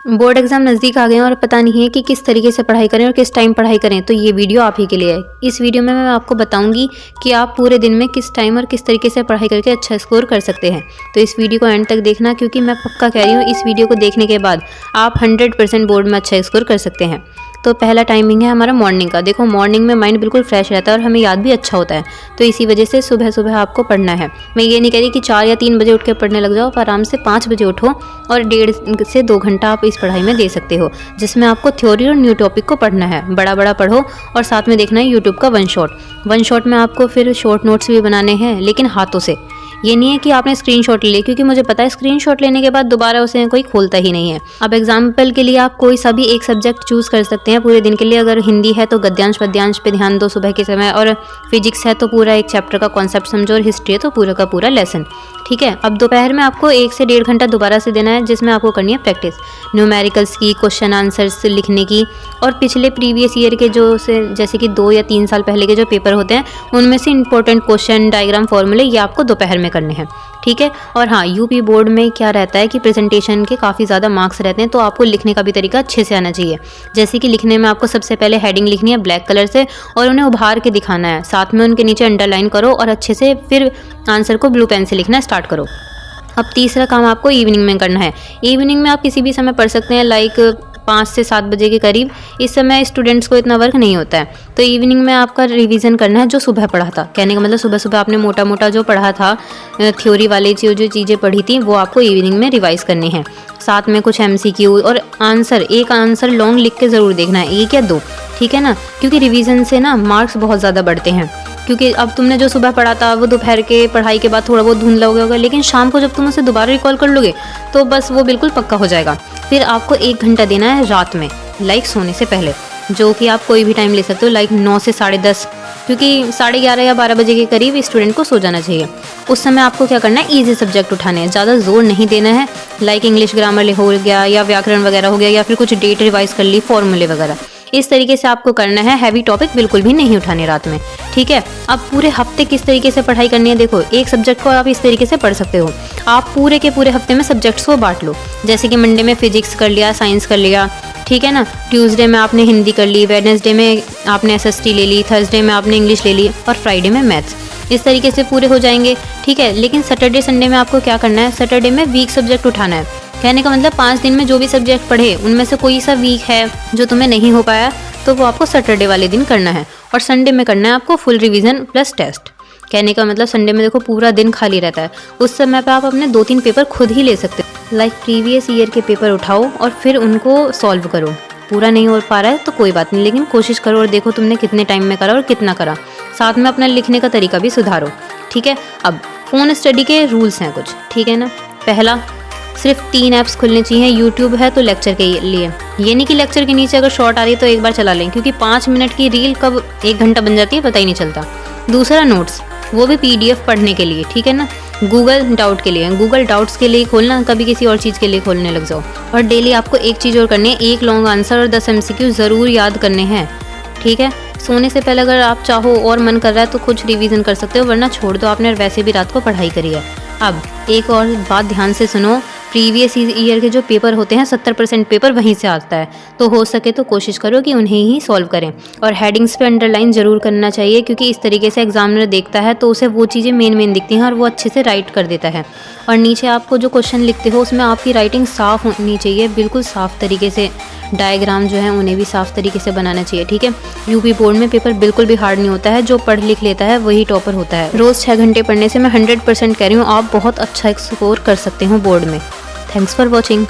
Board exam नज़दीक आ गए हैं और पता नहीं है कि किस तरीके से पढ़ाई करें और किस टाइम पढ़ाई करें, तो ये वीडियो आप ही के लिए है। इस वीडियो में मैं आपको बताऊंगी कि आप पूरे दिन में किस टाइम और किस तरीके से पढ़ाई करके अच्छा स्कोर कर सकते हैं। तो इस वीडियो को एंड तक देखना, क्योंकि मैं पक्का कह रही हूँ इस वीडियो को देखने के बाद आप 100% बोर्ड में अच्छा स्कोर कर सकते हैं। तो पहला टाइमिंग है हमारा मॉर्निंग का। देखो मॉर्निंग में माइंड बिल्कुल फ्रेश रहता है और हमें याद भी अच्छा होता है, तो इसी वजह से सुबह सुबह आपको पढ़ना है। मैं ये नहीं कह रही कि 4 या 3 बजे उठ के पढ़ने लग जाओ, पर आराम से 5 बजे उठो और 1.5 से 2 घंटा आप इस पढ़ाई में दे सकते हो, जिसमें आपको थ्योरी और न्यू टॉपिक को पढ़ना है। बड़ा बड़ा पढ़ो और साथ में देखना है यूट्यूब का वन शॉट में आपको फिर शॉर्ट नोट्स भी बनाने हैं, लेकिन हाथों से। ये नहीं है कि आपने स्क्रीनशॉट ले लिया, क्योंकि मुझे पता है स्क्रीनशॉट लेने के बाद दोबारा उसे कोई खोलता ही नहीं है। अब एग्जाम्पल के लिए आप कोई सा भी एक सब्जेक्ट चूज़ कर सकते हैं पूरे दिन के लिए। अगर हिंदी है तो गद्यांश पद्यांश पे ध्यान दो सुबह के समय, और फिजिक्स है तो पूरा एक चैप्टर का कॉन्सेप्ट समझो, और हिस्ट्री है तो पूरा का पूरा लेसन। ठीक है, अब दोपहर में आपको 1 से 1.5 घंटा दोबारा से देना है, जिसमें आपको करनी है प्रैक्टिस न्यूमेरिकल्स की, क्वेश्चन आंसर्स लिखने की, और पिछले प्रीवियस ईयर के जैसे कि 2 या 3 साल पहले के जो पेपर होते हैं उनमें से इंपॉर्टेंट क्वेश्चन, डायग्राम, फॉर्मूले, ये आपको दोपहर में करने हैं। ठीक है, और हाँ, यूपी बोर्ड में क्या रहता है कि प्रेजेंटेशन के काफ़ी ज़्यादा मार्क्स रहते हैं, तो आपको लिखने का भी तरीका अच्छे से आना चाहिए। जैसे कि लिखने में आपको सबसे पहले हेडिंग लिखनी है ब्लैक कलर से और उन्हें उभार के दिखाना है, साथ में उनके नीचे अंडरलाइन करो और अच्छे से फिर आंसर को ब्लू पेन से लिखना स्टार्ट करो। अब तीसरा काम आपको इवनिंग में करना है। इवनिंग में आप किसी भी समय पढ़ सकते हैं, लाइक 5 से 7 बजे के करीब। इस समय स्टूडेंट्स को इतना वर्क नहीं होता है, तो इवनिंग में आपका रिवीजन करना है जो सुबह पढ़ा था। कहने का मतलब सुबह सुबह आपने मोटा मोटा जो पढ़ा था, थ्योरी वाली जो चीज़ें पढ़ी थी, वो आपको इवनिंग में रिवाइज करनी है। साथ में कुछ MCQ और आंसर, एक आंसर लॉन्ग लिख के ज़रूर देखना है, 1 या 2। ठीक है ना, क्योंकि रिवीजन से ना मार्क्स बहुत ज़्यादा बढ़ते हैं। क्योंकि अब तुमने जो सुबह पढ़ा था वो दोपहर के पढ़ाई के बाद थोड़ा बहुत धुंधला हो गया होगा, लेकिन शाम को जब तुम उसे दोबारा रिकॉल कर लोगे तो बस वो बिल्कुल पक्का हो जाएगा। फिर आपको 1 घंटा देना है रात में, लाइक सोने से पहले, जो कि आप कोई भी टाइम ले सकते हो, लाइक 9 से 10:30, क्योंकि 11:30 या 12 बजे के करीब स्टूडेंट को सो जाना चाहिए। उस समय आपको क्या करना है, ईजी सब्जेक्ट उठाने हैं, ज़्यादा जोर नहीं देना है, लाइक इंग्लिश ग्रामर हो गया या व्याकरण वगैरह हो गया, या फिर कुछ डेट रिवाइज कर ली, फॉर्मूले वगैरह। इस तरीके से आपको करना है, हैवी टॉपिक बिल्कुल भी नहीं उठाने रात में। ठीक है, अब पूरे हफ्ते किस तरीके से पढ़ाई करनी है, देखो एक सब्जेक्ट को आप इस तरीके से पढ़ सकते हो। आप पूरे के पूरे हफ्ते में सब्जेक्ट्स को बांट लो, जैसे कि मंडे में फिजिक्स कर लिया, साइंस कर लिया, ठीक है ना, ट्यूसडे में आपने हिंदी कर ली, वेडनेसडे में आपने SST ले ली, थर्सडे में आपने इंग्लिश ले ली, और फ्राइडे में मैथ्स। इस तरीके से पूरे हो जाएंगे। ठीक है, लेकिन सैटरडे संडे में आपको क्या करना है, सैटरडे में वीक सब्जेक्ट उठाना है। कहने का मतलब 5 दिन में जो भी सब्जेक्ट पढ़े उनमें से कोई सा वीक है जो तुम्हें नहीं हो पाया, तो वो आपको सैटरडे वाले दिन करना है, और संडे में करना है आपको फुल रिवीजन प्लस टेस्ट। कहने का मतलब संडे में देखो पूरा दिन खाली रहता है, उस समय पे आप अपने 2-3 पेपर खुद ही ले सकते हो, लाइक प्रीवियस ईयर के पेपर उठाओ और फिर उनको सॉल्व करो। पूरा नहीं हो पा रहा है तो कोई बात नहीं, लेकिन कोशिश करो और देखो तुमने कितने टाइम में करा और कितना करा। साथ में अपना लिखने का तरीका भी सुधारो। ठीक है, अब फ़ोन स्टडी के रूल्स हैं कुछ, ठीक है ना। पहला, सिर्फ 3 ऐप्स खुलने चाहिए। यूट्यूब है तो लेक्चर के लिए, ये नहीं कि लेक्चर के नीचे अगर शॉर्ट आ रही है तो एक बार चला लें, क्योंकि 5 मिनट की रील कब 1 घंटा बन जाती है पता ही नहीं चलता। दूसरा, नोट्स, वो भी PDF पढ़ने के लिए, ठीक है ना। गूगल डाउट के लिए, गूगल डाउट्स के लिए खोलना, कभी किसी और चीज़ के लिए खोलने लग जाओ। और डेली आपको एक चीज़ और करनी है, 1 लॉन्ग आंसर और 10 MCQ ज़रूर याद करने हैं। ठीक है, सोने से पहले अगर आप चाहो और मन कर रहा है तो कुछ रिवीजन कर सकते हो, वरना छोड़ दो, आपने वैसे भी रात को पढ़ाई करी है। अब एक और बात ध्यान से सुनो, प्रीवियस ईयर के जो पेपर होते हैं 70% पेपर वहीं से आता है, तो हो सके तो कोशिश करो कि उन्हें ही सॉल्व करें। और हेडिंग्स पे अंडरलाइन ज़रूर करना चाहिए, क्योंकि इस तरीके से एग्जामिनर देखता है तो उसे वो चीज़ें मेन दिखती हैं और वो अच्छे से राइट कर देता है। और नीचे आपको जो क्वेश्चन लिखते हो उसमें आपकी राइटिंग साफ़ होनी चाहिए, बिल्कुल साफ़ तरीके से। डायग्राम जो है उन्हें भी साफ़ तरीके से बनाना चाहिए। ठीक है, यूपी बोर्ड में पेपर बिल्कुल भी हार्ड नहीं होता है, जो पढ़ लिख लेता है वही टॉपर होता है। रोज़ 6 घंटे पढ़ने से मैं 100% कह रही हूँ आप बहुत अच्छा स्कोर कर सकते हो बोर्ड में। Thanks for watching.